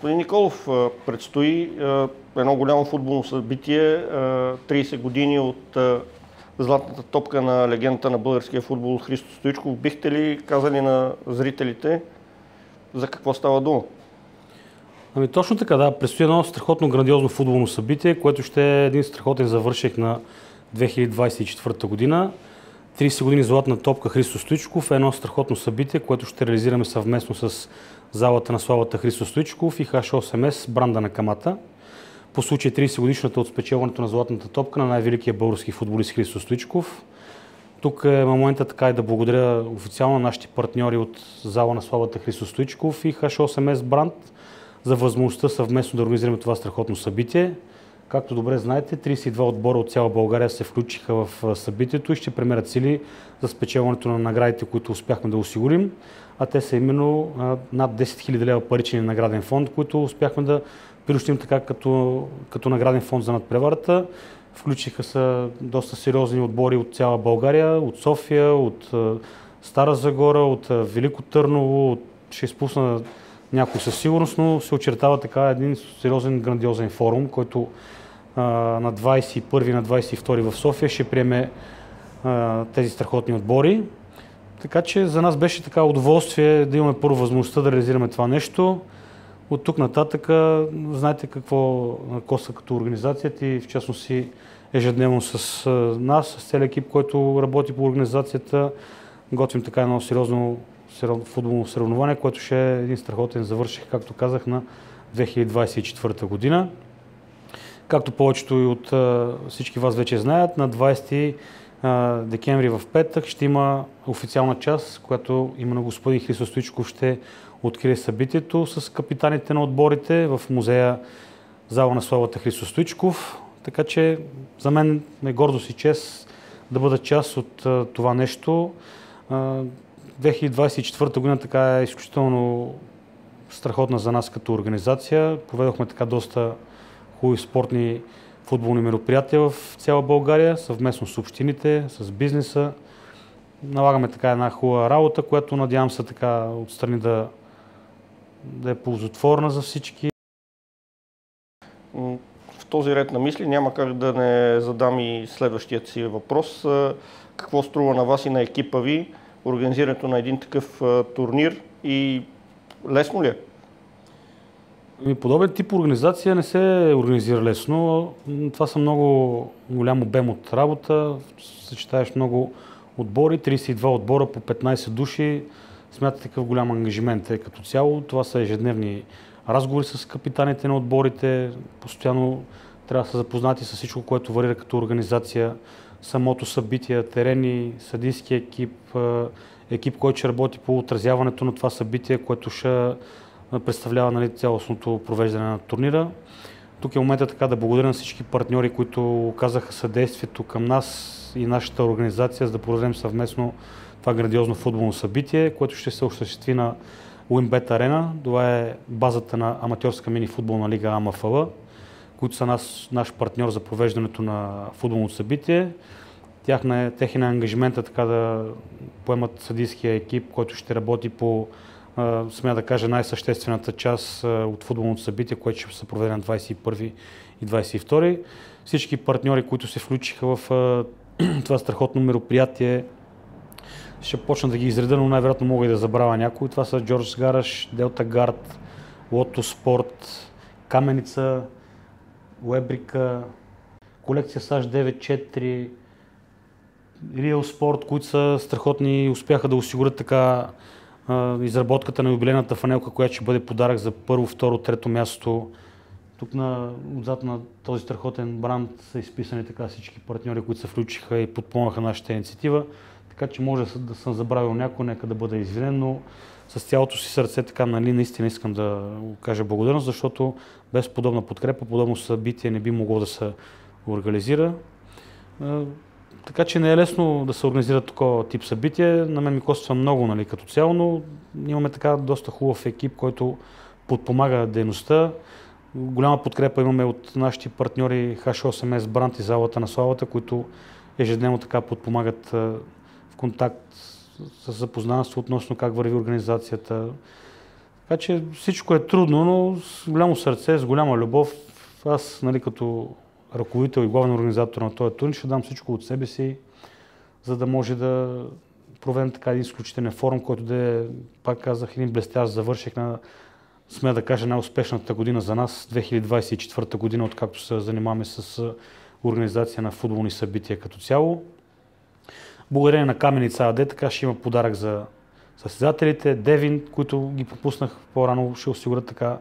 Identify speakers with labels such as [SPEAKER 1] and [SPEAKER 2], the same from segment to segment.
[SPEAKER 1] Господин Николов, предстои едно голямо футболно събитие, 30 години от златната топка на легендата на българския футбол Христо Стоичков. Бихте ли казали на зрителите за какво става дума?
[SPEAKER 2] Ами точно така, да. Предстои едно страхотно грандиозно футболно събитие, което ще е един страхотен завършек на 2024 година. 30 години златна топка Христо Стоичков е едно страхотно събитие, което ще реализираме съвместно с залата на славата Христо Стоичков и H8S бранда на Камата. По случай 30 годишната от спечелването на златната топка на най-великия български футболист Христо Стоичков. Тук е момента така и да благодаря официално на нашите партньори от зала на славата Христо Стоичков и H8S бранд за възможността съвместно да организираме това страхотно събитие. Както добре знаете, 32 отбора от цяла България се включиха в събитието и ще премерят сили за спечелването на наградите, които успяхме да осигурим. А те са именно над 10 000 лева паричен награден фонд, които успяхме да приобщим така като награден фонд за надпреварата. Включиха се доста сериозни отбори от цяла България, от София, от Стара Загора, от Велико Търново, ще изпусна някой със сигурност, но се очертава така един сериозен грандиозен форум, който на 21 и на 22 в София ще приеме тези страхотни отбори. Така че за нас беше така удоволствие да имаме първо възможността да реализираме това нещо. От тук нататък знаете какво коства като организацията и в частност и ежедневно с нас, с целият екип, който работи по организацията. Готвим така едно сериозно футболно съревнование, което ще е един страхотен завършек, както казах, на 2024 година. Както повечето и от всички вас вече знаят, на 20 декември в петък ще има официална част, която именно господин Христо Стоичков ще открие събитието с капитаните на отборите в музея Зала на славата Христо Стоичков. Така че за мен е гордост и чест да бъда част от това нещо. 2024 година така е изключително страхотна за нас като организация. Поведохме така доста хубави спортни футболни мероприятия в цяла България, съвместно с общините, с бизнеса. Налагаме така една хубава работа, която надявам се така отстрани да е ползотворна за всички.
[SPEAKER 1] В този ред на мисли няма как да не задам и следващият си въпрос. Какво струва на вас и на екипа ви организирането на един такъв турнир и лесно ли е?
[SPEAKER 2] Подобен тип организация не се организира лесно. Това са много голям обем от работа. Съчетаеш много отбори, 32 отбора по 15 души. Смятате какъв голям ангажимент е като цяло. Това са ежедневни разговори с капитаните на отборите. Постоянно трябва да са запознати с всичко, което варира като организация. Самото събитие, терени, съдийски екип, който ще работи по отразяването на това събитие, което ще представлява цялостното провеждане на турнира. Тук е момента така да благодаря на всички партньори, които оказаха съдействието към нас и нашата организация, за да проведем съвместно това грандиозно футболно събитие, което ще се осъществи на WinBet Arena. Това е базата на аматьорска мини-футболна лига АМФЛ, които са наш партньор за провеждането на футболното събитие. Техен ангажимент е така да поемат съдийския екип, който ще работи по, смея да кажа, най-съществената част от футболното събитие, което ще се проведе на 21 и 22. Всички партньори, които се включиха в това страхотно мероприятие, ще почна да ги изреда, но най-вероятно мога и да забравя някой. Това са Джордж Гараш, Делта Гард, Лото Спорт, Каменица, Уебрика, колекция САЩ 94, Real Sport, които са страхотни и успяха да осигурят така изработката на юбилейната фанелка, която ще бъде подарък за първо, второ, трето място. Тук отзад на този страхотен бранд са изписани така всички партньори, които се включиха и подпомагаха нашата инициатива. Така че може да съм забравил някой, нека да бъда извинен, но с цялото си сърце така наистина искам да кажа благодарност, защото без подобна подкрепа, подобно събитие не би могло да се организира. Така че не е лесно да се организира такова тип събитие. На мен ми коства много като цяло, но имаме така доста хубав екип, който подпомага дейността. Голяма подкрепа имаме от нашите партньори H8S бранд и залата на славата, които ежедневно така подпомагат в контакт с запознанство относно как върви организацията. Така че всичко е трудно, но с голямо сърце, с голяма любов. Аз, нали, като ръководител и главен организатор на този турнир, ще дам всичко от себе си, за да може да проведем така един изключителен форум, който да е, пак казах, един блестящ завършек на, смея да кажа, най-успешната година за нас, 2024 година, откакто се занимаваме с организация на футболни събития като цяло. Благодарение на Каменица АД, така ще има подарък за състезателите. Девин, които ги пропуснах по-рано, ще осигурят така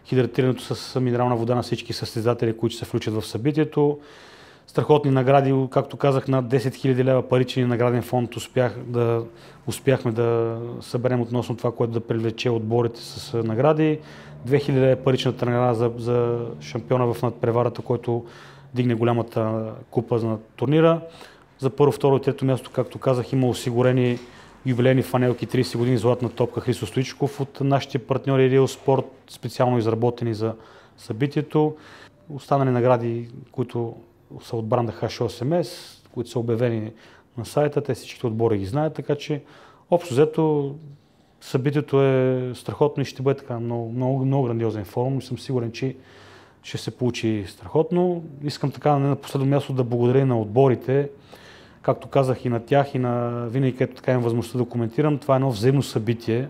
[SPEAKER 2] хидратирането с минерална вода на всички състезатели, които се включат в събитието. Страхотни награди, както казах, над 10 000 лева паричен награден фонд успяхме да съберем относно това, което да привлече отборите с награди. 2000 лева паричната награда за шампиона в надпреварата, който дигне голямата купа на турнира. За първо, второ и трето място, както казах, има осигурени юбилейни фанелки 30 години златна топка Христо Стоичков от нашите партньори Real Sport, специално изработени за събитието. Останали награди, които са от бранда H8S, които са обявени на сайта, те всичките отбори ги знаят, така че общо взето събитието е страхотно и ще бъде така много грандиозен форум и съм сигурен, че ще се получи страхотно. Искам така на последно място да благодаря на отборите, както казах и на тях, и на винаги, където така имам възможността да коментирам. Това е едно взаимно събитие,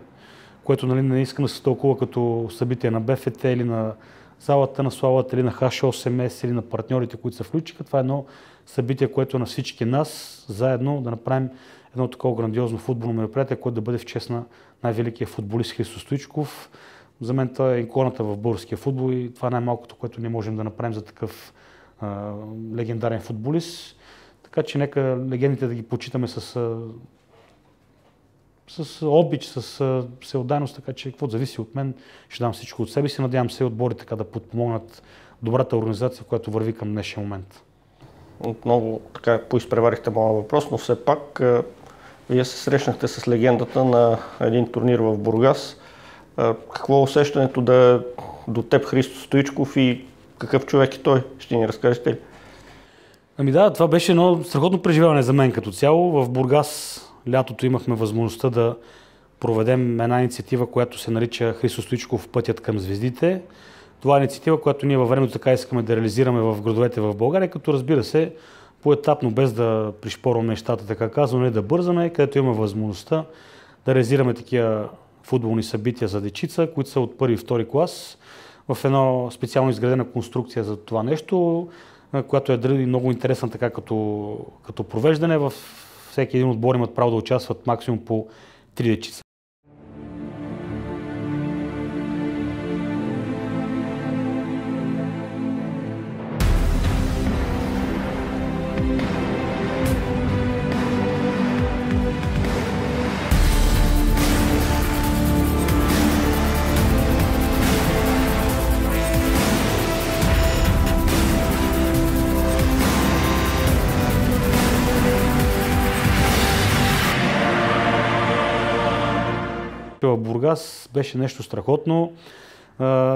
[SPEAKER 2] което, нали, не искам да се тълкува като събитие на БФТ или на Залата на славата, или на H8S, или на партньорите, които се включиха. Това е едно събитие, което на всички нас заедно да направим едно такова грандиозно футболно мероприятие, което да бъде в чест на най-великия футболист Христо Стоичков. За мен това е иконата в българския футбол и това е най-малкото, което ние можем да направим за такъв легендарен футболист. Така че нека легендите да ги почитаме с обич, с всеотдайност, така че какво зависи от мен, ще дам всичко от себе си. Надявам се отбори така да подпомогнат добрата организация, която върви към днешния момент.
[SPEAKER 1] Отново така поизпреварихте моя въпрос, но все пак вие се срещнахте с легендата на един турнир в Бургас. Какво е усещането да е до теб Христо Стоичков и какъв човек е той? Ще ни разкажете ли?
[SPEAKER 2] Ами да, това беше едно страхотно преживяване за мен като цяло. В Бургас лятото имахме възможността да проведем една инициатива, която се нарича Христо Стоичков пътят към звездите. Това е инициатива, която ние във времето така искаме да реализираме в градовете в България, като разбира се поетапно, без да пришпорваме нещата, така казваме, да бързаме, където имаме възможността да реализираме такива футболни събития за дечица, които са от първи и втори клас, в една специално изградена конструкция за това нещо, която е много интересна така като провеждане. В всеки един отбор имат право да участват максимум по 3 дечица. В Бургас беше нещо страхотно.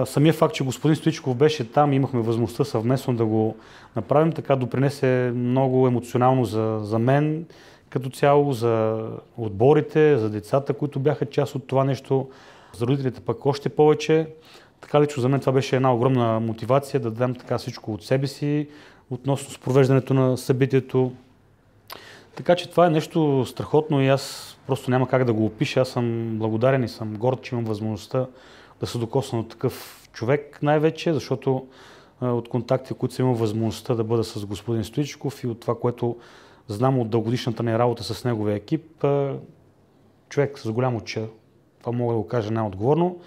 [SPEAKER 2] Самия факт, че господин Стоичков беше там, имахме възможността съвместно да го направим, така допринесе много емоционално за мен като цяло, за отборите, за децата, които бяха част от това нещо, за родителите пък още повече. Така лично за мен това беше една огромна мотивация да дадем така всичко от себе си относно с провеждането на събитието. Така че това е нещо страхотно и аз просто няма как да го опиша. Аз съм благодарен и съм горд, че имам възможността да се докосна от такъв човек най-вече, защото от контакти, които съм имал възможността да бъда с господин Стоичков и от това, което знам от дългогодишната ни работа с неговия екип, човек с голямо че, това мога да го кажа най-отговорно.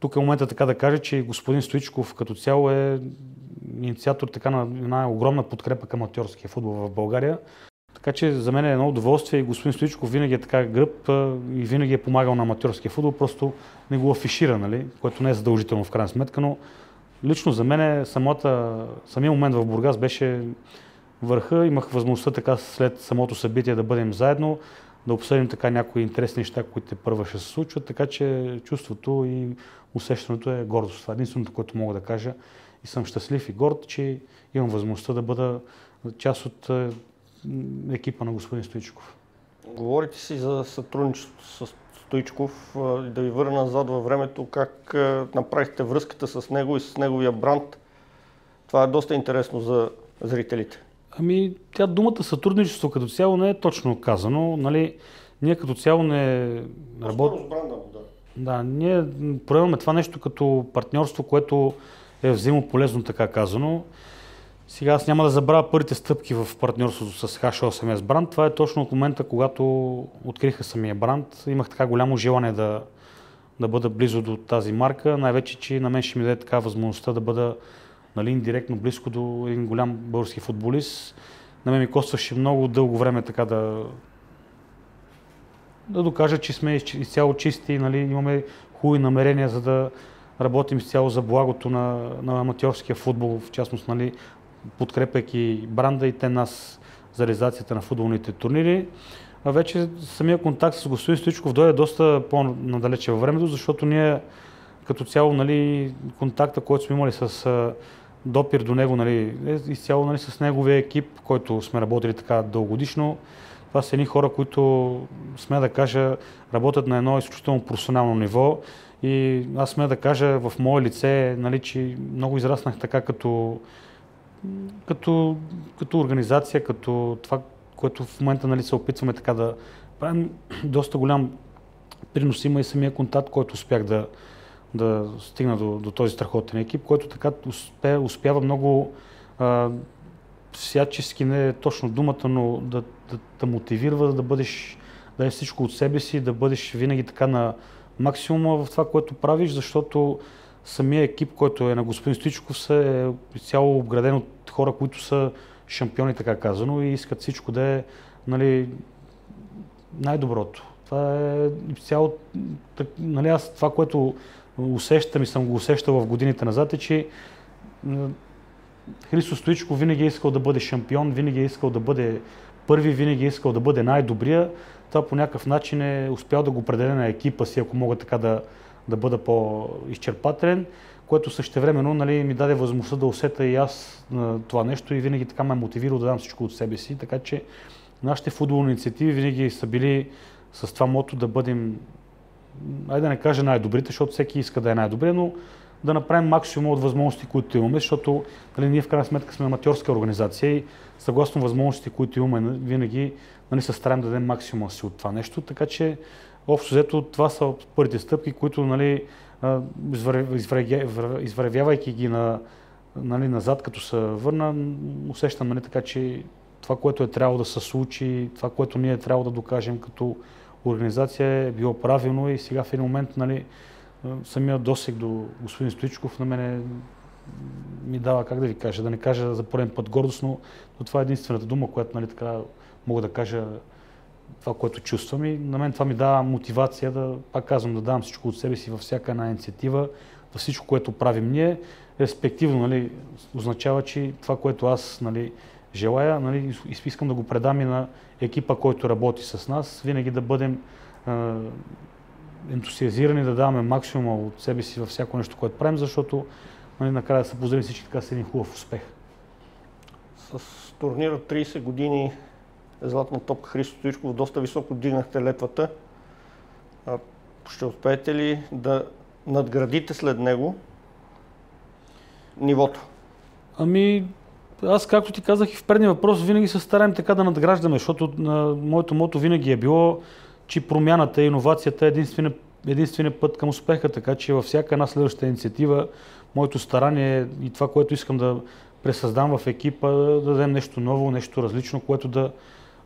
[SPEAKER 2] Тук е момента така да кажа, че господин Стоичков като цяло е инициатор така на една огромна подкрепа към аматьорския футбол в България. Така че за мен е едно удоволствие и господин Стоичков винаги е така гръб и винаги е помагал на аматьорския футбол, просто не го афишира, нали? Което не е задължително в крайна сметка, но лично за мен самия момент в Бургас беше върха. Имах възможността така след самото събитие да бъдем заедно, да обсъдим така някои интересни неща, които първа ще се случват, така че чувството и усещането е гордост. Това е единственото, което мога да кажа и съм щастлив и горд, че имам възможността да бъда част от екипа на господин Стоичков.
[SPEAKER 1] Говорите си за сътрудничество с Стоичков. Да ви върна назад във времето, как направихте връзката с него и с неговия бранд. Това е доста интересно за зрителите.
[SPEAKER 2] Ами, тя думата сътрудничество като цяло не е точно казано. Нали, ние като цяло не работим. Да, ние прояваме това нещо като партньорство, което е взаимополезно, така казано. Сега аз няма да забравя първите стъпки в партньорството с H8S бранд. Това е точно от момента, когато откриха самия бранд. Имах така голямо желание да бъда близо до тази марка. Най-вече, че на мен ще ми даде така възможността да бъда, нали, индиректно близко до един голям български футболист. На мен ми костваше много дълго време така да докажа, че сме изцяло чисти, нали, имаме хубави намерения, за да работим изцяло за благото на аматьорския футбол, в частност, нали, подкрепяйки бранда и те нас за реализацията на футболните турнири. А вече самия контакт с господин Стоичков дойде доста по-надалече във времето, защото ние като цяло, нали, контакта, който сме имали с допир до него, нали, изцяло, нали, с неговия екип, който сме работили така дългогодишно. Това са едни хора, които, смея да кажа, работят на едно изключително професионално ниво и аз смея да кажа в мое лице, нали, че много израснах така като организация, като това, което в момента, нали, се опитваме така да правим. Доста голям принос има и самия контакт, който успях да стигна до този страхотен екип, който така успява много всячески, не е точно думата, но да мотивира да бъдеш, да е всичко от себе си, да бъдеш винаги така на максимума в това, което правиш, защото самия екип, който е на господин Стоичков, е цяло обграден от хора, които са шампиони, така казано, и искат всичко да е, нали, най-доброто. Това е цяло, нали, аз това, което усещам и съм го усещал в годините назад, е, че Христо Стоичков винаги е искал да бъде шампион, винаги е искал да бъде първи, винаги е искал да бъде най-добрия. Това по някакъв начин е успял да го определя на екипа си, ако мога така да бъда по-изчерпателен, което същевременно, нали, ми даде възможността да усета и аз това нещо и винаги така ме мотивира да дам всичко от себе си. Така че нашите футболни инициативи винаги са били с това мото да бъдем, айде да не кажа най-добрите, защото всеки иска да е най-добре, но да направим максимум от възможности, които имаме, защото, нали, ние в крайна сметка сме аматьорска организация и съгласно възможностите, които имаме, винаги, нали, се стараем да дадем максимума си от това нещо. Така че общо взето това са първите стъпки, които, нали, извървявайки ги нали, назад, като се върна, усещам, нали, така, че това, което е трябвало да се случи, това, което ние е трябвало да докажем като организация, е било правилно и сега в един момент, нали, самия досег до господин Стоичков на мене ми дава, как да ви кажа, да не кажа за пореден път гордост, но това е единствената дума, която, нали, така мога да кажа това, което чувствам, и на мен това ми дава мотивация пак казвам, да давам всичко от себе си във всяка една инициатива, във всичко, което правим ние, респективно, нали, означава, че това, което аз, нали, желая, нали, искам да го предам и на екипа, който работи с нас, винаги да бъдем ентусиазирани, да даваме максимума от себе си във всяко нещо, което правим, защото, нали, накрая да се поздравим всички така с един хубав успех.
[SPEAKER 1] С турнира 30 години Златна топка Христо Стоичков доста високо дигнахте летвата. Ще успеете ли да надградите след него нивото?
[SPEAKER 2] Ами, аз, както ти казах и в предния въпрос, винаги се стараем така да надграждаме, защото моето мото винаги е било, че промяната и иновацията е единствения път към успеха, така че във всяка една следваща инициатива моето старание и това, което искам да пресъздам в екипа, да дадем нещо ново, нещо различно, което да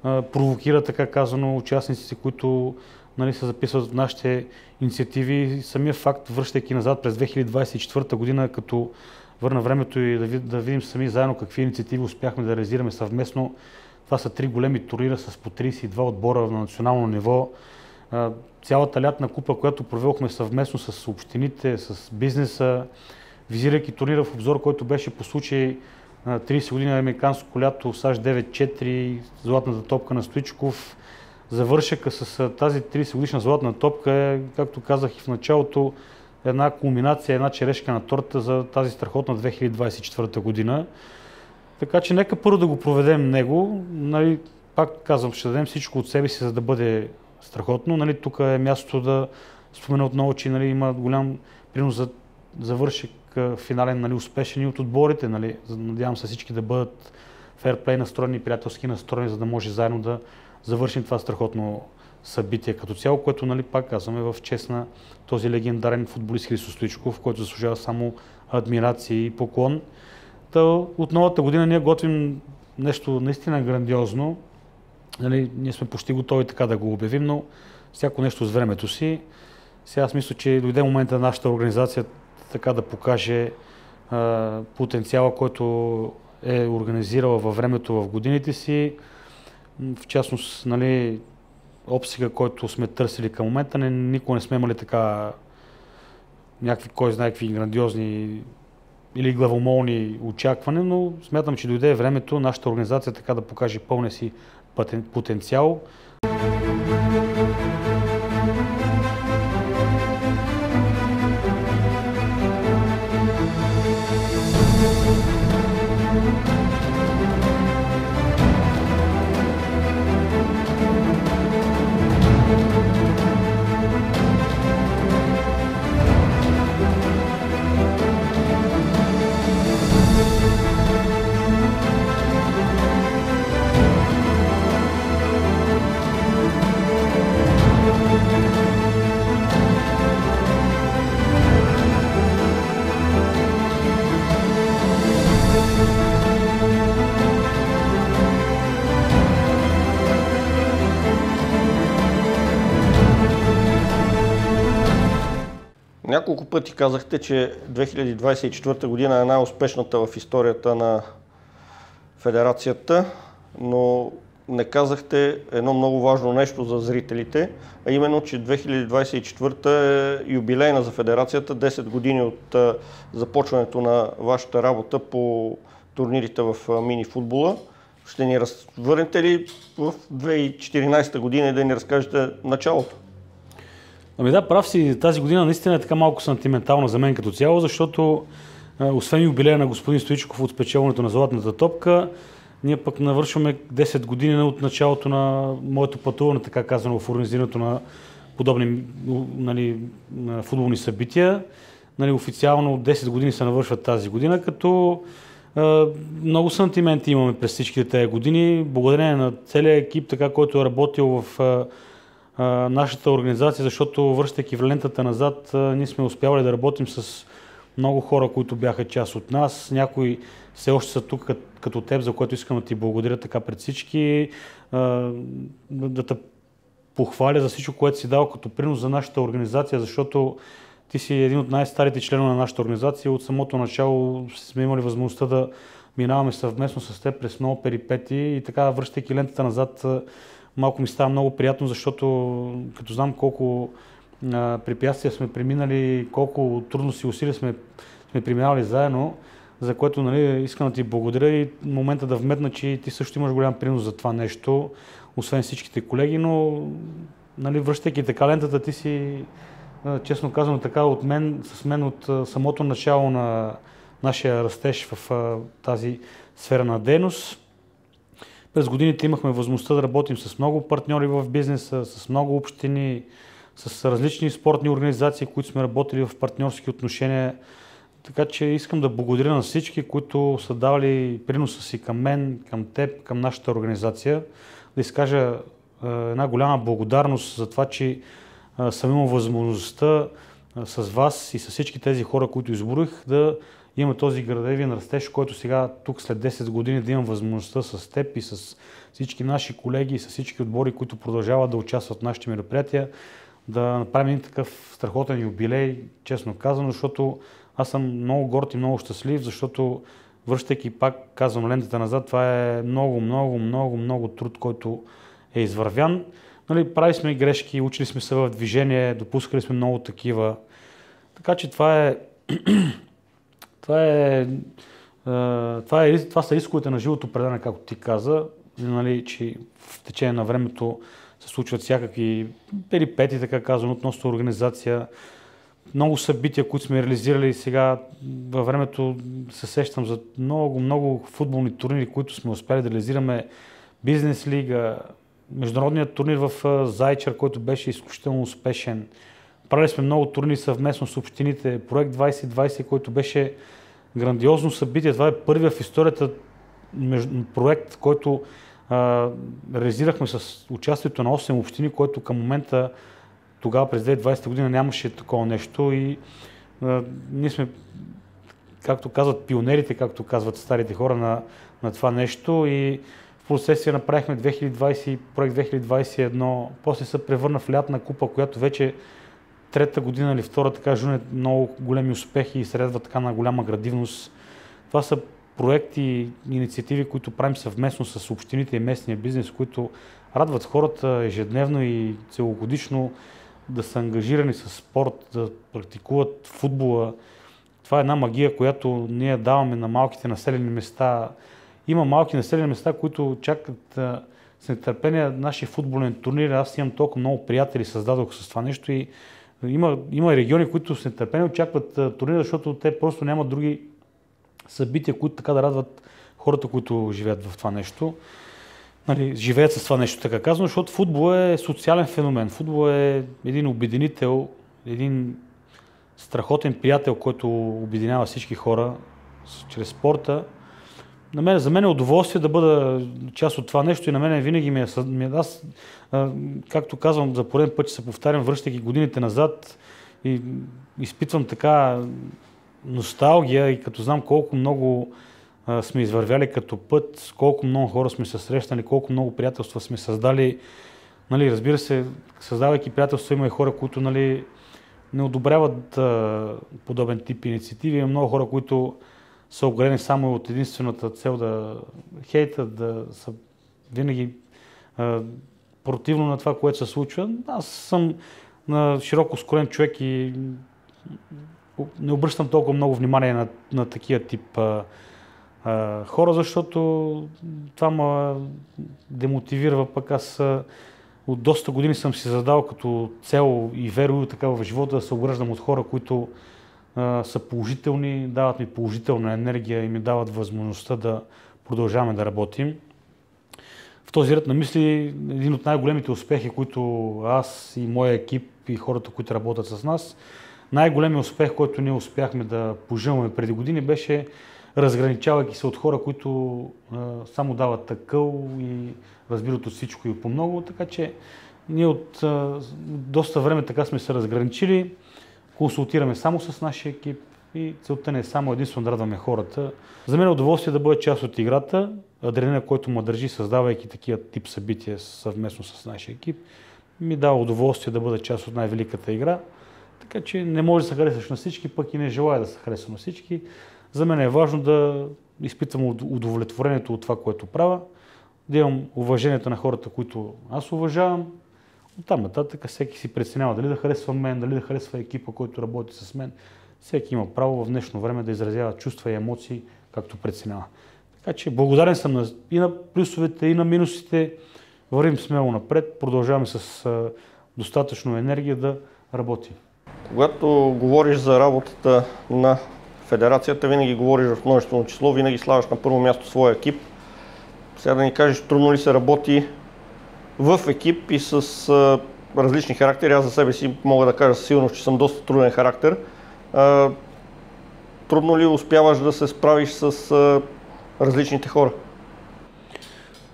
[SPEAKER 2] провокира, така казано, участниците, които, нали, се записват в нашите инициативи. Самия факт, връщайки назад през 2024 година, като върна времето и да видим сами заедно какви инициативи успяхме да реализираме съвместно. Това са 3 големи турнира с по 32 отбора на национално ниво. Цялата лятна купа, която проведохме съвместно с общините, с бизнеса, визирайки турнира в обзор, който беше по случай 30 години американско лято, САЩ 9-4, златната топка на Стоичков. Завършъка с тази 30 годишна златна топка е, както казах и в началото, една кулминация, една черешка на торта за тази страхотна 2024 година. Така че нека първо да го проведем него. Нали, пак казвам, ще дадем всичко от себе си, за да бъде страхотно. Нали, тук е мястото да спомена отново, че нали, има голям принос за завършик финален, нали, успешен и от отборите. Нали. Надявам се всички да бъдат фейрплей настроени, приятелски настроени, за да може заедно да завършим това страхотно събитие като цяло, което, нали, пак казваме, в чест на този легендарен футболист Христо Стоичков, който заслужава само адмирация и поклон. От новата година ние готвим нещо наистина грандиозно. Нали, ние сме почти готови така да го обявим, но всяко нещо с времето си. Сега аз мисля, че дойде момента нашата организация така да покаже потенциала, който е организирала във времето, в годините си. В частност, нали, обсега, който сме търсили към момента, никога не сме имали така някакви, кой знае, какви грандиозни или главомолни очаквания, но смятам, че дойде времето нашата организация така да покаже пълния си потенциал.
[SPEAKER 1] Няколко пъти казахте, че 2024 година е най-успешната в историята на федерацията, но не казахте едно много важно нещо за зрителите, а именно, че 2024 е юбилейна за федерацията, 10 години от започването на вашата работа по турнирите в мини футбола. Ще ни върнете ли в 2014 година и да ни разкажете началото?
[SPEAKER 2] Ами да, прав си, тази година наистина е така малко сантиментална за мен като цяло, защото освен юбилея на господин Стоичков от спечелването на златната топка, ние пък навършваме 10 години от началото на моето пътуване, така казано, в организирането на подобни, нали, футболни събития. Нали, официално 10 години се навършват тази година, като много сантименти имаме през всичките тези години. Благодарение на целия екип, така, който е работил в нашата организация, защото връщайки в лентата назад, ние сме успявали да работим с много хора, които бяха част от нас. Някои все още са тук като теб, за което искам да ти благодаря така пред всички. Да те похваля за всичко, което си дал като принос за нашата организация, защото ти си един от най-старите членове на нашата организация. От самото начало сме имали възможността да минаваме съвместно с теб през много перипети и така, връщайки лентата назад, малко ми става много приятно, защото като знам колко препятствия сме преминали, колко трудности и усилия сме преминали заедно, за което, нали, искам да ти благодаря и момента да вметна, че ти също имаш голям принос за това нещо, освен всичките колеги, но, нали, връщайки така лентата, ти си, честно казано, така с мен от самото начало на нашия растеж в тази сфера на дейност. През годините имахме възможността да работим с много партньори в бизнеса, с много общини, с различни спортни организации, които сме работили в партньорски отношения. Така че искам да благодаря на всички, които са давали приноса си към мен, към теб, към нашата организация. Да изкажа една голяма благодарност за това, че съм имал възможността с вас и с всички тези хора, които изборих, да имаме този градивен растеж, който сега тук след 10 години да имам възможността с теб и с всички наши колеги и с всички отбори, които продължават да участват в нашите мероприятия, да направим един такъв страхотен юбилей, честно казано, защото аз съм много горд и много щастлив, защото връщайки пак, казвам, лентата назад, това е много труд, който е извървян. Нали, прави сме и грешки, учили сме се в движение, допускали сме много такива. Така че това са рисковете на живото предане, както ти каза, нали, че в течение на времето се случват всякакви перипети, така казано, относно организация. Много събития, които сме реализирали сега във времето, се сещам за много футболни турнири, които сме успяли да реализираме. Бизнес лига, международният турнир в Зайчар, който беше изключително успешен. Правили сме много турнири съвместно с общините. Проект 2020, който беше грандиозно събитие. Това е първия в историята проект, който реализирахме с участието на 8 общини, който към момента тогава през 2020 година нямаше такова нещо и ние сме, както казват пионерите, както казват старите хора на това нещо и в процесия направихме 2020, проект 2021, после се превърна в лятна купа, която вече трета година или втора така жуне много големи успехи и средва така на голяма градивност. Това са проекти и инициативи, които правим съвместно с общините и местния бизнес, които радват хората ежедневно и целогодишно да са ангажирани с спорт, да практикуват футбола. Това е една магия, която ние даваме на малките населени места. Има малки населени места, които чакат с нетърпение нашия футболен турнир. Аз имам толкова много приятели, създадох с това нещо и има региони, които с нетърпение очакват турнира, защото те просто нямат други събития, които така да радват хората, които живеят в това нещо. Нали, живеят с това нещо, така казвам, защото футбол е социален феномен. Футбол е един обединител, един страхотен приятел, който обединява всички хора чрез спорта. За мен е удоволствие да бъда част от това нещо и на мен винаги аз, както казвам, за пореден път се повтарям, връщайки годините назад и изпитвам така носталгия и като знам колко много сме извървяли като път, колко много хора сме се срещнали, колко много приятелства сме създали. Нали, разбира се, създавайки приятелства има и хора, които нали, не одобряват подобен тип инициативи. Има много хора, които са оградени само от единствената цел да хейтат, да са винаги противно на това, което се случва. Аз съм широко скроен човек и не обръщам толкова много внимание на такива тип хора, защото това ме демотивира. Пък аз от доста години съм си задал като цел и верую така в живота да се ограждам от хора, които са положителни, дават ми положителна енергия и ми дават възможността да продължаваме да работим. В този ред на мисли, един от най-големите успехи, които аз и моя екип и хората, които работят с нас, най-големият успех, който ние успяхме да поживаме преди години, беше разграничавайки се от хора, които само дават такъл и разбират от всичко и по много. Така че ние от доста време така сме се разграничили, консултираме само с нашия екип и целта не е само единствено да радваме хората. За мен е удоволствие да бъда част от играта, адреналина, който ме държи, създавайки такива тип събития съвместно с нашия екип, ми дава удоволствие да бъда част от най-великата игра. Така че не може да се харесаш на всички, пък и не желая да се харесва на всички. За мен е важно да изпитвам удовлетворението от това, което правя, да имам уважението на хората, които аз уважавам. Оттам нататък всеки си преценява дали да харесва мен, дали да харесва екипа, който работи с мен. Всеки има право в днешно време да изразява чувства и емоции, както преценява. Така че благодарен съм и на плюсовете, и на минусите. Вървим смело напред, продължаваме с достатъчно енергия да работим.
[SPEAKER 1] Когато говориш за работата на федерацията, винаги говориш в множествено число, винаги слагаш на първо място своя екип. Сега да ни кажеш, трудно ли се работи в екип и с различни характери. Аз за себе си мога да кажа със сигурност, че съм доста труден характер. Трудно ли успяваш да се справиш с различните хора?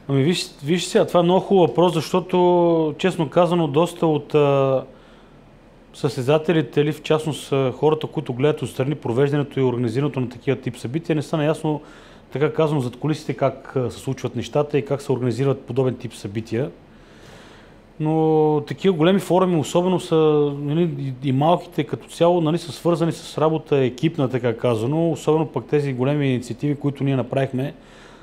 [SPEAKER 2] Ами виж сега, това е много хубав въпрос, защото честно казано доста от състезателите или в частност хората, които гледат отстрани провеждането и организирането на такива тип събития, не са наясно, така казано, зад кулисите как се случват нещата и как се организират подобен тип събития. Но такива големи форуми, особено са нали, и малките като цяло, нали, са свързани с работа екипна, така казано. Особено пък тези големи инициативи, които ние направихме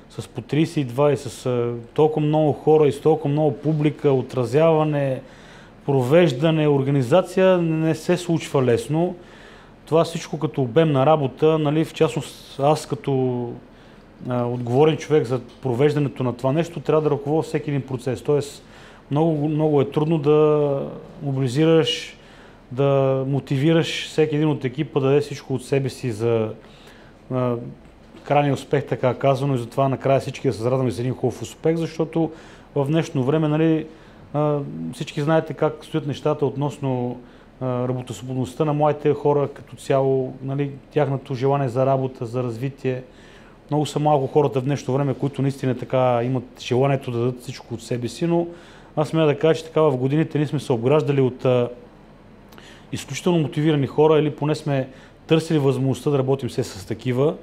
[SPEAKER 2] с по 32 и с толкова много хора и с толкова много публика, отразяване, провеждане, организация не се случва лесно. Това всичко като обем на работа, нали, в частност аз като отговорен човек за провеждането на това нещо, трябва да ръководя всеки един процес. Тоест, много е трудно да мобилизираш, да мотивираш всеки един от екипа да даде всичко от себе си за крайния успех, така казано, и затова накрая всички да се зарадваме за един хубав успех, защото в днешно време, нали, всички знаете как стоят нещата относно работоспособността на младите хора като цяло, нали, тяхното желание за работа, за развитие. Много са малко хората в днешно време, които наистина така имат желанието да дадат всичко от себе си, но аз смея да кажа, че така в годините ние сме се обграждали от изключително мотивирани хора или поне сме търсили възможността да работим с такива.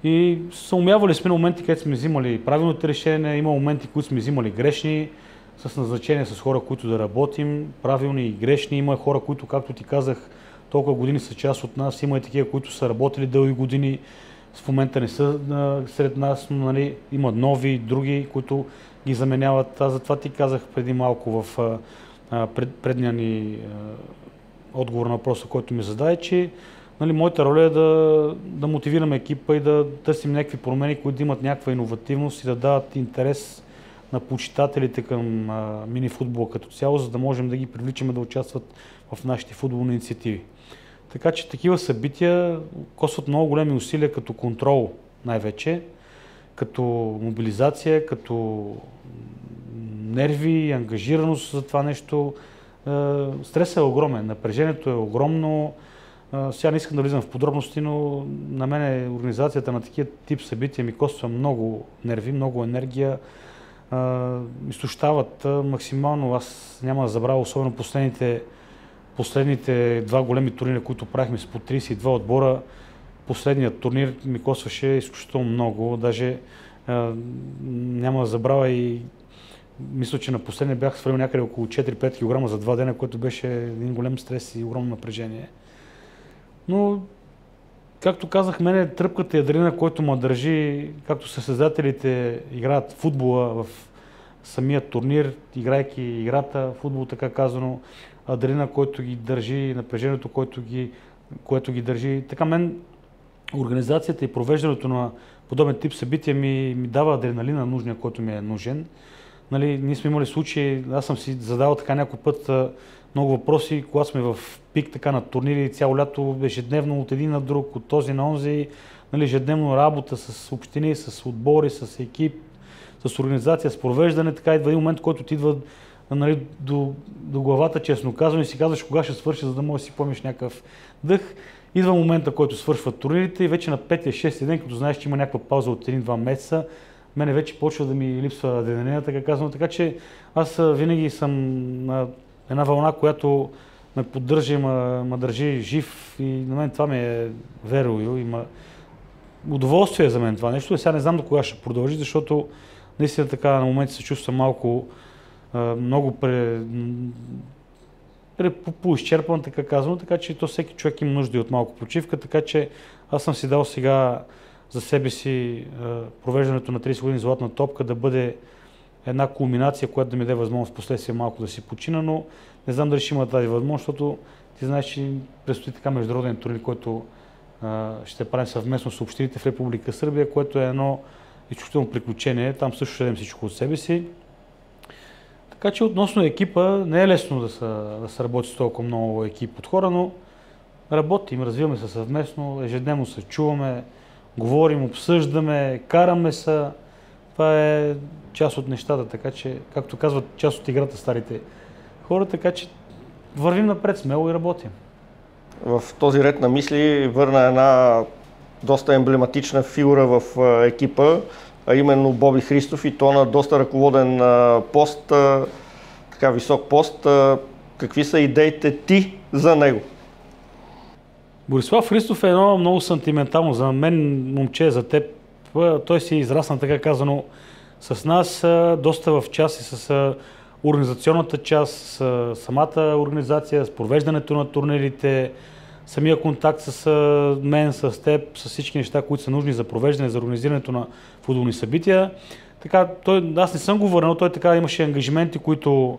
[SPEAKER 2] И съумявали сме на моменти, където сме взимали правилните решения, има моменти, които сме взимали грешни, с назначение с хора, които да работим, правилни и грешни. Има хора, които, както ти казах, толкова години са част от нас, има и такива, които са работили дълги години, в момента не са сред нас, но нали, има нови, други, които ги заменяват. Аз затова ти казах преди малко в предния ни отговор на въпроса, който ми зададе, че нали, моята роля е да мотивираме екипа и да търсим някакви промени, които имат някаква иновативност и да дават интерес на почитателите към мини-футбола като цяло, за да можем да ги привличаме да участват в нашите футболни инициативи. Така че такива събития костват много големи усилия като контрол най-вече, като мобилизация, като нерви, ангажираност за това нещо. Стресът е огромен, напрежението е огромно. Сега не искам да влизам в подробности, но на мен организацията на такива тип събития ми коства много нерви, много енергия. Изтощават максимално. Аз няма да забравя, особено последните два големи турнира, които правихме с по 32 отбора. Последният турнир ми костваше изключително много. Даже няма да забравя и мисля, че на последния бях свалил някъде около 4-5 кг за 2 дена, което беше един голям стрес и огромно напрежение. Но, както казах, мене тръпката и адреналина, който ме държи, както състезателите играят футбола в самия турнир, играйки играта, футбол така казано, адреналина, който ги държи, напрежението, което ги държи. Така мен организацията и провеждането на подобен тип събития ми дава адреналина нужния, който ми е нужен. Нали, ние сме имали случаи, аз съм си задавал така някой път много въпроси, когато сме в пик така на турнири, цяло лято ежедневно от един на друг, от този на онзи, нали, ежедневно работа с общини, с отбори, с екип, с организация, с провеждане, така идва един момент, който ти идва нали, до главата, честно казвам, и си казваш кога ще свърши, за да можеш да си помниш някакъв дъх. Идва момента, който свършват турнирите и вече на 5-6 ден, като знаеш, че има някаква пауза от 1-2 месеца, мене вече почва да ми липсва адреналина, така казвам. Така че аз винаги съм на една вълна, която ме поддържа и ме държи жив и на мен това ми е верою. Има удоволствие за мен това нещо. И сега не знам до кога ще продължи, защото наистина така на моменти се чувствам малко много по-изчерпан, така казвам, така че то всеки човек има нужда и от малко почивка, така че аз съм си дал сега за себе си провеждането на 30 години златна топка да бъде една кулминация, която да ми даде възможност в последствие малко да си почина, но не знам дали ще има тази възможност, защото ти знаеш, че предстои така международен турнир, който ще правим съвместно с общините в Република Сърбия, което е едно изключително приключение. Там също ще дадем всичко от себе си. Така че относно екипа, не е лесно да се работи с толкова много екип от хора, но работим, развиваме се съвместно, ежедневно се чуваме, говорим, обсъждаме, караме се. Това е част от нещата, така че, както казват, част от играта старите хора, така че вървим напред смело и работим.
[SPEAKER 1] В този ред на мисли върна една доста емблематична фигура в екипа, а именно Боби Христов, и то на доста ръководен пост, така висок пост. Какви са идеите ти за него?
[SPEAKER 2] Борислав Христов е едно много сантиментално за мен момче, за теб. Той си израсна, така казано, с нас, доста в част и с организационната част, с самата организация, с провеждането на турнирите, самия контакт с мен, с теб, с всички неща, които са нужни за провеждане, за организирането на футболни събития. Така, аз не съм говорил, но той така имаше ангажименти, които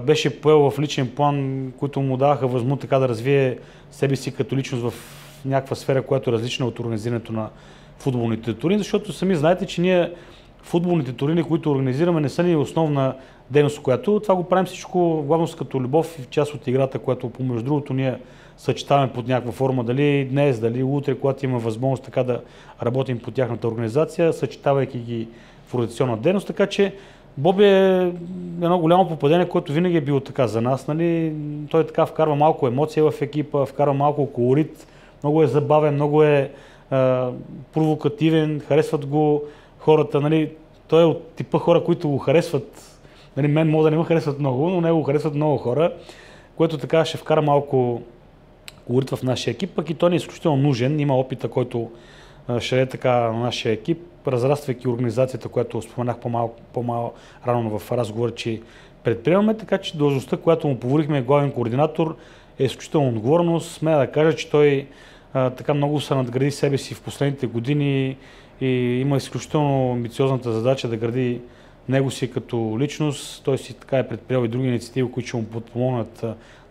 [SPEAKER 2] беше поел в личен план, които му даваха възможност така да развие себе си като личност в някаква сфера, която е различна от организирането на футболните турнири, защото сами знаете, че ние футболните турнири, които организираме, не са ни основна дейност, която това го правим всичко главно като любов и част от играта, която помежду другото ние съчетаваме под някаква форма, дали днес, дали утре, когато има възможност така да работим по тяхната организация, съчетавайки ги в организационна дейност, така че Боби е едно голямо попадение, което винаги е било така за нас. Нали? Той така вкарва малко емоция в екипа, вкарва малко колорит, много е забавен, много е провокативен, харесват го хората. Нали? Той е от типа хора, които го харесват. Нали? Мен може да не го харесват много, но него го харесват много хора, което така ще вкара малко колорит в нашия екип, пък и той не е изключително нужен. Има опита, който ще даде така на нашия екип, разраствайки организацията, която споменах по-малко рано в разговора, че предприемаме, така че длъжността, която му поверихме главен координатор, е изключително отговорност. Смея да кажа, че той така много се надгради себе си в последните години и има изключително амбициозната задача да гради него си като личност. Той си така е предприел и други инициативи, които ще му подпомогнат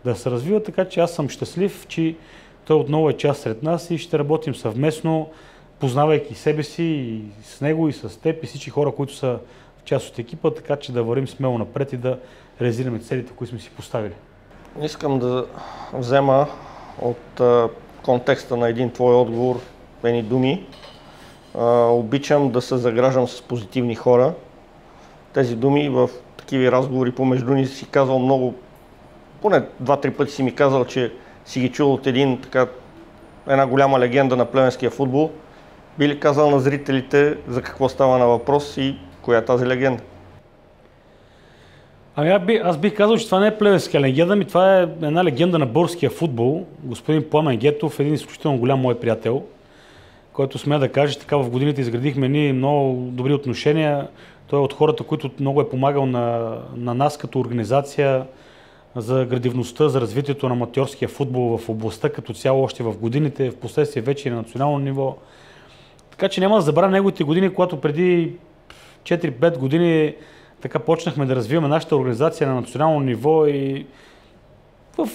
[SPEAKER 2] да се развива, така че аз съм щастлив, че той отново е част сред нас и ще работим съвместно, познавайки себе си и с него, и с теб, и всички хора, които са в част от екипа, така че да вървим смело напред и да реализираме целите, които сме си поставили.
[SPEAKER 1] Искам да взема от контекста на един твой отговор едни думи. Обичам да се заграждам с позитивни хора. Тези думи в такива разговори помежду ни си казвал много, поне 2-3 пъти си ми казал, че си ги чул от една голяма легенда на плевенския футбол. Би ли казал на зрителите за какво става на въпрос и коя е тази легенда?
[SPEAKER 2] Аз бих казал, че това не е плевенска легенда, това е една легенда на българския футбол. Господин Пламен Гетов, един изключително голям мой приятел, който смея да кажа, така в годините изградихме ние много добри отношения. Той е от хората, които много е помагал на нас като организация за градивността, за развитието на аматьорския футбол в областта като цяло още в годините, в последствие вече и на национално ниво. Така че няма да забравя неговите години, когато преди 4-5 години така почнахме да развиваме нашата организация на национално ниво и в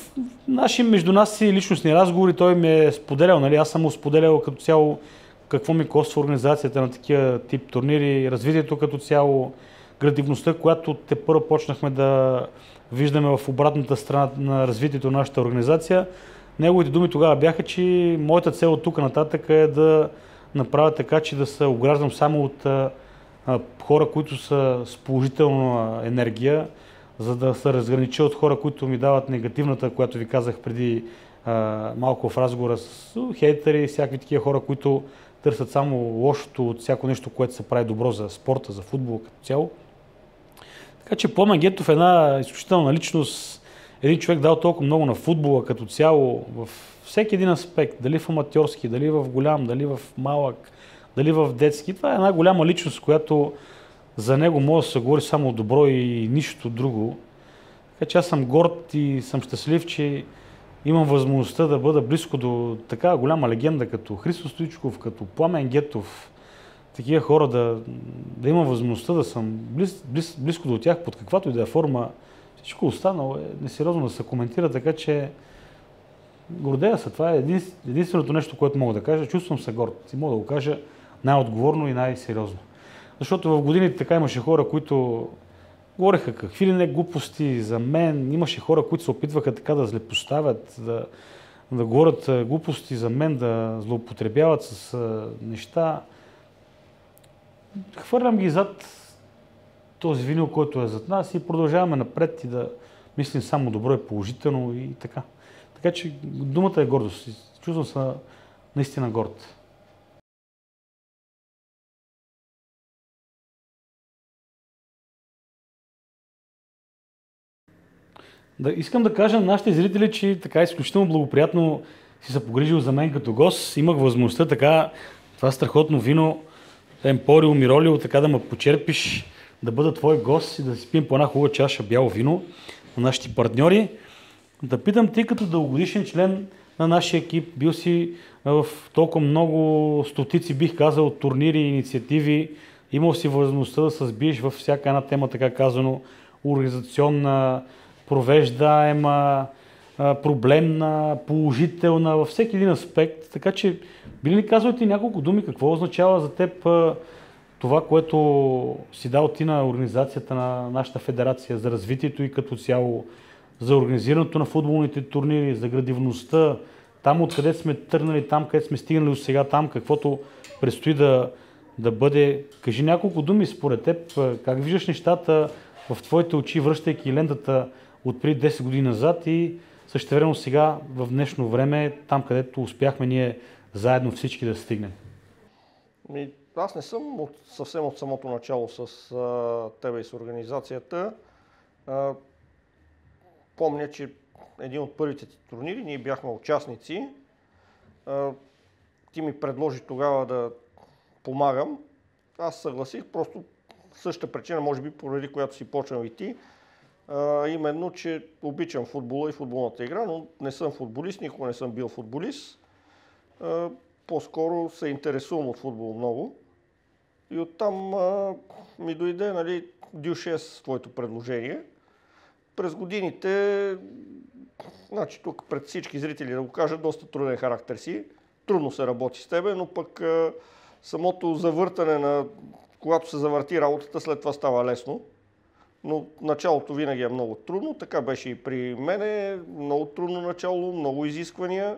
[SPEAKER 2] между нас си личностни разговори той ми е споделял, нали? Аз съм му споделял като цяло какво ми коства организацията на такива тип турнири, развитието като цяло, градивността, която тепърва почнахме да виждаме в обратната страна на развитието на нашата организация. Неговите думи тогава бяха, че моята цел от тук нататък е да направя така, че да се ограждам само от хора, които са с положителна енергия, за да се разгранича от хора, които ми дават негативната, която ви казах преди малко в разговора с хейтери, всякакви такива хора, които търсят само лошото от всяко нещо, което се прави добро за спорта, за футбол като цяло. Така че Пламен Гетов е една изключителна личност, един човек дал толкова много на футбола като цяло, в всеки един аспект, дали в аматьорски, дали в голям, дали в малък, дали в детски. Това е една голяма личност, която за него може да се говори само добро и нищо друго. Така че аз съм горд и съм щастлив, че имам възможността да бъда близко до такава голяма легенда като Христо Стоичков, като Пламен Гетов. Такива хора да имам възможността да съм близко до тях под каквато и да е форма. Всичко останало е несериозно да се коментира, така че гордея се. Това е единственото нещо, което мога да кажа. Чувствам се горд и мога да го кажа най-отговорно и най-сериозно. Защото в годините така имаше хора, които говореха какви ли не глупости за мен. Имаше хора, които се опитваха така да злепоставят, да говорят глупости за мен, да злоупотребяват с неща. Хвърлям ги зад този винил, който е зад нас и продължаваме напред и да мислим само добро и положително и така. Така че думата е гордост. Чувствам се наистина горд. Искам да кажа на нашите зрители, че така изключително благоприятно си се погрижил за мен като гост. Имах възможността така, това страхотно вино, Емпорио Миролио, така да ме почерпиш, да бъда твой гост и да си пием по една хубава чаша бяло вино на нашите партньори. Да питам, ти като дългогодишен член на нашия екип, бил си в толкова много стотици, бих казал, турнири и инициативи, имал си възможността да се сбиеш във всяка една тема, така казано, организационна, провеждаема, проблемна, положителна, във всеки един аспект. Така че, би ли казал ти няколко думи, какво означава за теб това, което си дал ти на организацията на нашата федерация, за развитието и като цяло, за организирането на футболните турнири, за градивността, там откъде сме тръгнали, там къде сме стигнали до сега, там каквото предстои да да бъде... Кажи няколко думи според теб, как виждаш нещата в твоите очи, връщайки лентата от преди 10 години назад и същевременно сега в днешно време, там където успяхме ние заедно всички да стигнем?
[SPEAKER 1] Аз не съм съвсем от самото начало с тебе и с организацията. Помня, че един от първите ти турнири, ние бяхме участници. Ти ми предложи тогава да помагам. Аз съгласих, просто същата причина, може би, поради която си почнал и ти. Именно, че обичам футбола и футболната игра, но не съм футболист, никога не съм бил футболист. По-скоро се интересувам от футбол много. И оттам ми дойде, нали, дюше с твоето предложение. През годините, значи тук пред всички зрители да го кажа, доста труден характер си. Трудно се работи с тебе, но пък самото завъртане на... Когато се завърти работата, след това става лесно. Но началото винаги е много трудно. Така беше и при мене. Много трудно начало, много изисквания.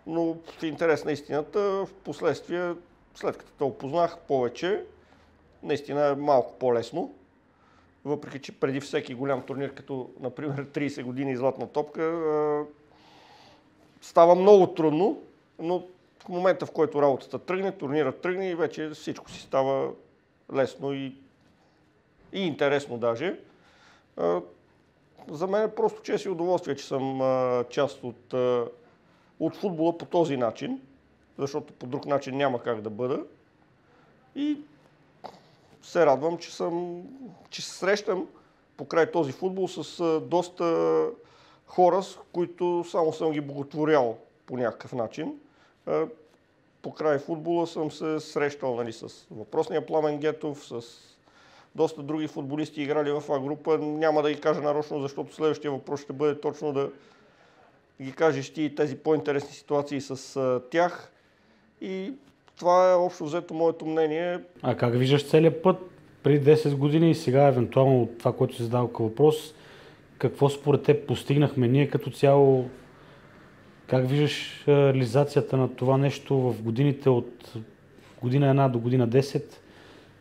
[SPEAKER 1] Но в интерес на истината, в последствие, след като те опознах повече, наистина е малко по-лесно. Въпреки че преди всеки голям турнир, като например 30 години златна топка, става много трудно, но в момента, в който работата тръгне, турнирът тръгне и вече всичко си става лесно и интересно даже. За мен е просто чест и удоволствие, че съм част от футбола по този начин, защото по друг начин няма как да бъда. И се радвам, че се срещам покрай този футбол с доста хора, с които само съм ги боготворял по някакъв начин. Покрай футбола съм се срещал, нали, с въпросния Пламен Гетов, с доста други футболисти играли в А група. Няма да ги кажа нарочно, защото следващия въпрос ще бъде точно да ги кажеш ти тези по-интересни ситуации с тях. И това е общо взето моето мнение.
[SPEAKER 2] А как виждаш целият път преди 10 години и сега, евентуално от това, което си задал като въпрос, какво според теб постигнахме ние като цяло? Как виждаш реализацията на това нещо в годините от година 1 до година 10,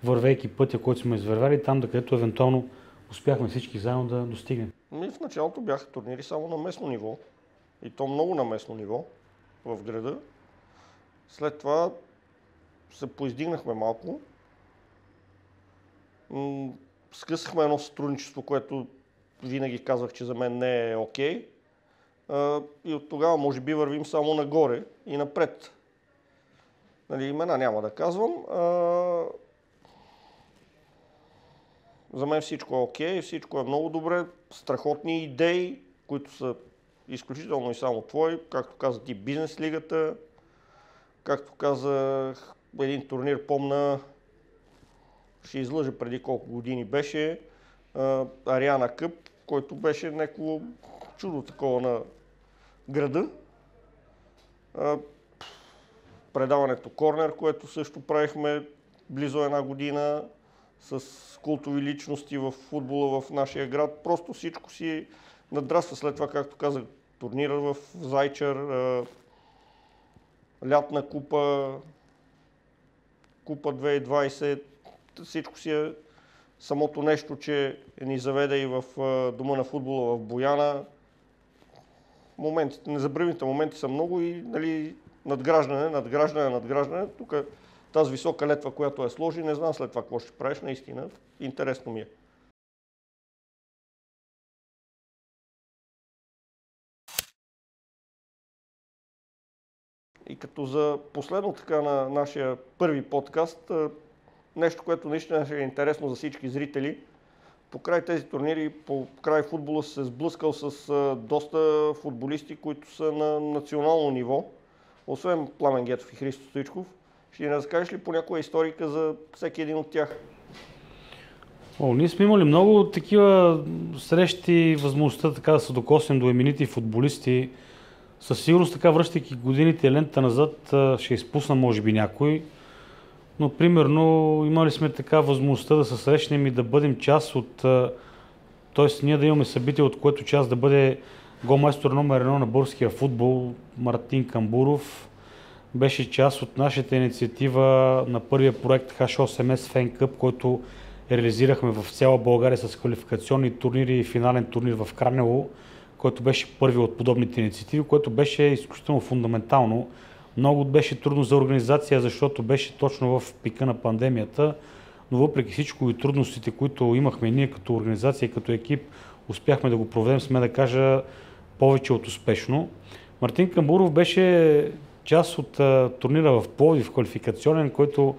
[SPEAKER 2] вървейки пътя, който сме извървяли, там, където евентуално успяхме всички заедно да достигнем?
[SPEAKER 1] В началото бяха турнири само на местно ниво. И то много на местно ниво в града. След това се поиздигнахме малко. Скъсахме едно сътрудничество, което винаги казвах, че за мен не е окей. И от тогава може би вървим само нагоре и напред. Нали, имена няма да казвам. За мен всичко е окей, всичко е много добре. Страхотни идеи, които са изключително и само твои. Както каза ти, бизнес лигата. Както казах, един турнир, помна, ще излъжа преди колко години беше, Ариана Къп, който беше някакво чудо такова на града. Предаването Корнер, което също правихме близо една година с култови личности в футбола в нашия град. Просто всичко си надраства след това, както казах, турнира в Зайчар, лятна купа, купа 2020, всичко си е самото нещо, че ни заведе и в дома на футбола в Бояна. Моментите, незабравимите моменти са много и, нали, надграждане. Тук тази висока летва, която е сложи, не знам след това какво ще правиш, наистина. Интересно ми е. И като за последно така на нашия първи подкаст, нещо, което наистина е интересно за всички зрители, покрай тези турнири, покрай футбола се сблъскал с доста футболисти, които са на национално ниво, освен Пламен Гетов и Христо Стоичков. Ще ни разкажеш ли по някоя историка за всеки един от тях?
[SPEAKER 2] Ние сме имали много такива срещи, възможността така да се докоснем до именити футболисти. Със сигурност така, връщайки годините лента назад, ще изпусна може би някой. Но примерно имали сме така възможността да се срещнем и да бъдем част от... т.е. ние да имаме събитие, от което част да бъде голмайстор номер 1 на българския футбол Мартин Камбуров. беше част от нашата инициатива на първия проект H8S Fan Cup, който реализирахме в цяла България с квалификационни турнири и финален турнир в Кранево, който беше първи от подобните инициативи, което беше изключително фундаментално. Много беше трудно за организация, защото беше точно в пика на пандемията, но въпреки всичко и трудностите, които имахме ние като организация и като екип, успяхме да го проведем, сме да кажа, повече от успешно. Мартин Камбуров беше част от турнира в Пловдив, квалификационен, който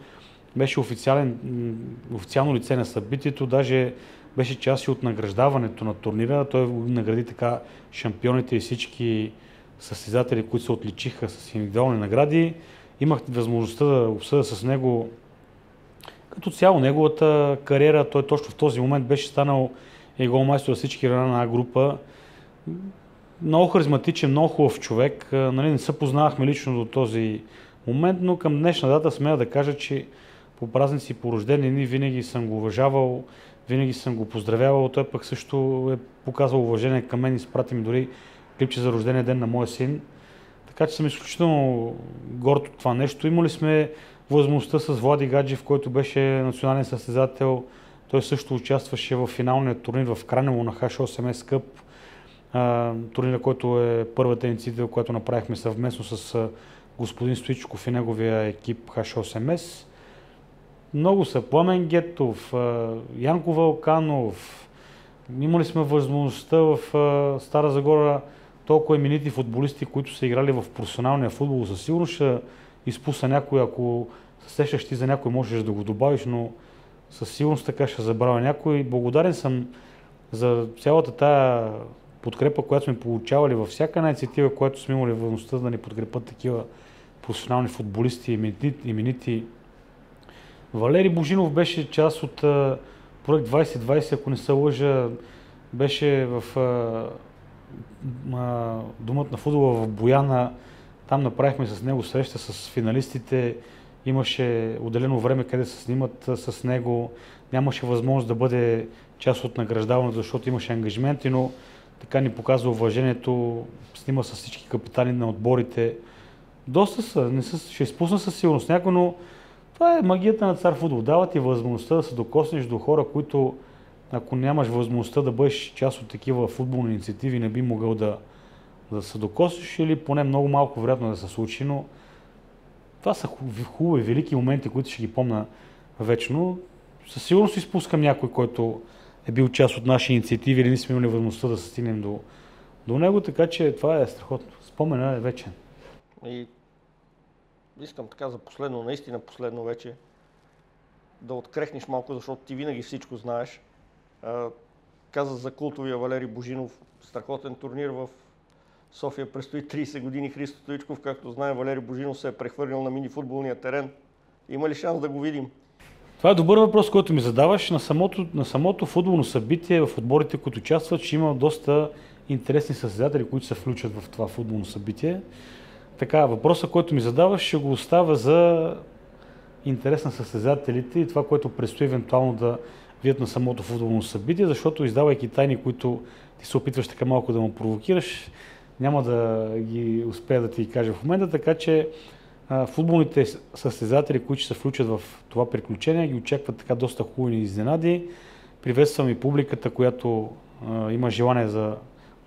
[SPEAKER 2] беше официално лице на събитието, даже беше част и от награждаването на турнира. Той награди така шампионите и всички състезатели, които се отличиха с индивидуални награди. Имах възможността да обсъдя с него като цяло неговата кариера. Той точно в този момент беше станал голмайстор за всички рана на А-група. Много харизматичен, много хубав човек. Не се познавахме лично до този момент, но към днешна дата смея да кажа, че по празници и по рождени дни винаги съм го уважавал, винаги съм го поздравявал. Той пък също е показал уважение към мен и изпрати ми дори клипче за рождения ден на моя син. Така че съм изключително горд от това нещо. Имали сме възможността с Влади Гаджев, който беше национален състезател. Той също участваше в финалния турнир в Кранево на H8S Cup. Турнира, който е първата инициатива, която направихме съвместно с господин Стоичков и неговия екип H8S. Много са. Пламен Гетов, Янко Вълканов. Имали сме възможността в Стара Загора толкова именити футболисти, които са играли в професионалния футбол. Със сигурност ще изпусна някой, ако се сещаш ти за някой, можеш да го добавиш, но със сигурност така ще забравя някой. Благодарен съм за цялата тая подкрепа, която сме получавали във всяка една инициатива, която сме имали възможността да ни подкрепят такива професионални футболисти и именити. Валери Божинов беше част от проект 2020, ако не се лъжа, беше в Домът на футбола в Бояна. Там направихме с него среща с финалистите. Имаше отделено време къде се снимат с него. Нямаше възможност да бъде част от награждаването, защото имаше ангажименти, но така ни показва уважението. Снима с всички капитани на отборите. Доста са, ще изпусна със сигурност някой, но това е магията на Цар Футбол. Дава ти възможността да се докоснеш до хора, които, ако нямаш възможността да бъдеш част от такива футболни инициативи, не би могъл да се докоснеш или поне много малко вероятно да се случи, но това са хубави, велики моменти, които ще ги помня вечно. Със сигурност изпускам някой, който е бил част от наши инициативи или не сме имали възможността да се стигнем до него, така че това е страхотно. Спомена е вечен.
[SPEAKER 1] И искам така за последно, наистина последно вече, да открехнеш малко, защото ти винаги всичко знаеш. Каза за култовия Валери Божинов, страхотен турнир в София, предстои 30 години. Христо Стоичков, както знаем, Валери Божинов се е прехвърлил на мини-футболния терен. Има ли шанс да го видим?
[SPEAKER 2] Това е добър въпрос, който ми задаваш. На самото футболно събитие, в отборите, които участват, ще има доста интересни състезатели, които се включат в това футболно събитие. Така, въпросът, който ми задаваш, ще го оставя за интерес на състезателите и това, което предстои евентуално да видят на самото футболно събитие, защото издавайки тайни, които ти се опитваш така малко да му провокираш, няма да ги успея да ти кажа в момента, така че футболните състезатели, които ще се включат в това приключение, ги очакват така доста хубави изненади. Приветствам и публиката, която има желание за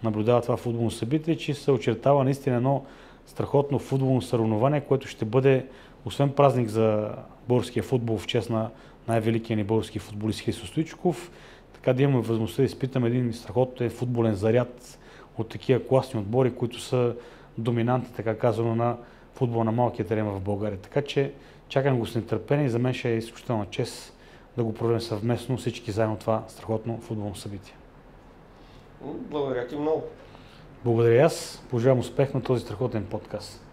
[SPEAKER 2] наблюдава това футболно събитие, че се очертава наистина едно страхотно футболно съревнование, което ще бъде освен празник за българския футбол в чест на най-великия ни български футболист Христо Стоичков, така да имаме възможността да изпитаме един страхотен футболен заряд от такива класни отбори, които са доминанти, така казано, на футбола на малкия терен в България. Така че чакам го с нетърпение и за мен ще е изключителна чест да го проведем съвместно всички заедно това страхотно футболно събитие.
[SPEAKER 1] Благодаря ти много.
[SPEAKER 2] Благодаря аз. Пожелавам успех на този страхотен подкаст.